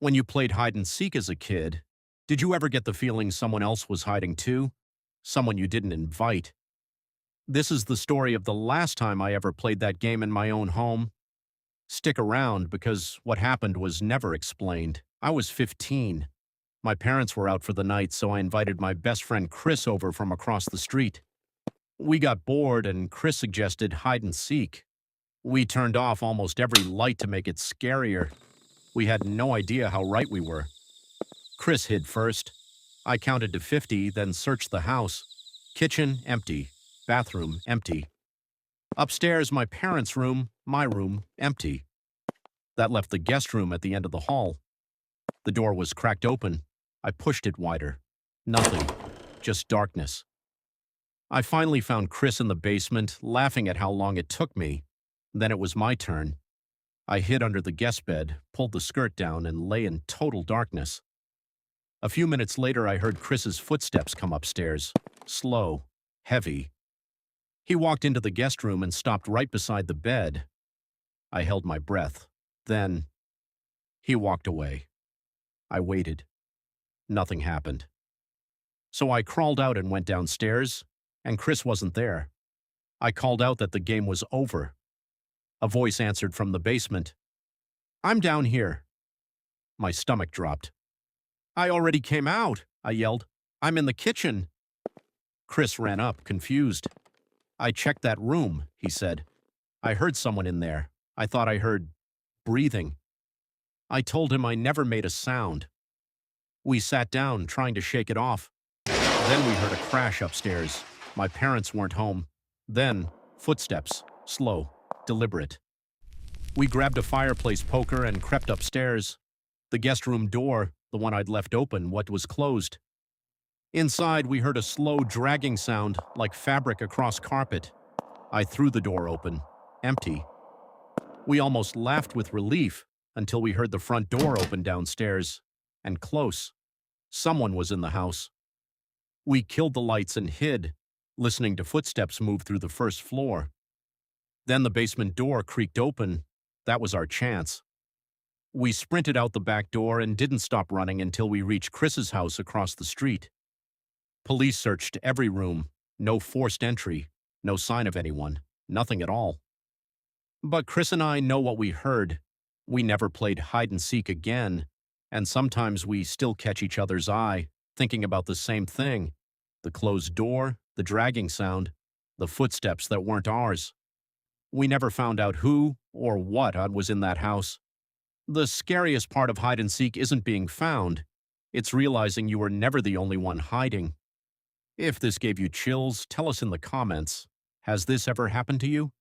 When you played hide and seek as a kid, did you ever get the feeling someone else was hiding too? Someone you didn't invite? This is the story of the last time I ever played that game in my own home. Stick around because what happened was never explained. I was 15. My parents were out for the night, so I invited my best friend Chris over from across the street. We got bored and Chris suggested hide and seek. We turned off almost every light to make it scarier. We had no idea how right we were. Chris hid first. I counted to 50, then searched the house. Kitchen, empty. Bathroom, empty. Upstairs, my parents' room, my room, empty. That left the guest room at the end of the hall. The door was cracked open. I pushed it wider. Nothing. Just darkness. I finally found Chris in the basement, laughing at how long it took me. Then it was my turn. I hid under the guest bed, pulled the skirt down, and lay in total darkness. A few minutes later, I heard Chris's footsteps come upstairs. Slow. Heavy. He walked into the guest room and stopped right beside the bed. I held my breath. Then, he walked away. I waited. Nothing happened. So I crawled out and went downstairs, and Chris wasn't there. I called out that the game was over. A voice answered from the basement. "I'm down here." My stomach dropped. "I already came out," I yelled. "I'm in the kitchen." Chris ran up, confused. "I checked that room," he said. "I heard someone in there. I thought I heard breathing." I told him I never made a sound. We sat down, trying to shake it off. Then we heard a crash upstairs. My parents weren't home. Then, footsteps, slow, deliberate. We grabbed a fireplace poker and crept upstairs. The guest room door, the one I'd left open, was closed. Inside, we heard a slow dragging sound, like fabric across carpet. I threw the door open. Empty. We almost laughed with relief until we heard the front door open downstairs. And close. Someone was in the house. We killed the lights and hid, listening to footsteps move through the first floor. Then the basement door creaked open. That was our chance. We sprinted out the back door and didn't stop running until we reached Chris's house across the street. Police searched every room. No forced entry. No sign of anyone. Nothing at all. But Chris and I know what we heard. We never played hide and seek again, and sometimes we still catch each other's eye, thinking about the same thing. The closed door, the dragging sound, the footsteps that weren't ours. We never found out who or what was in that house. The scariest part of hide and seek isn't being found. It's realizing you were never the only one hiding. If this gave you chills, tell us in the comments. Has this ever happened to you?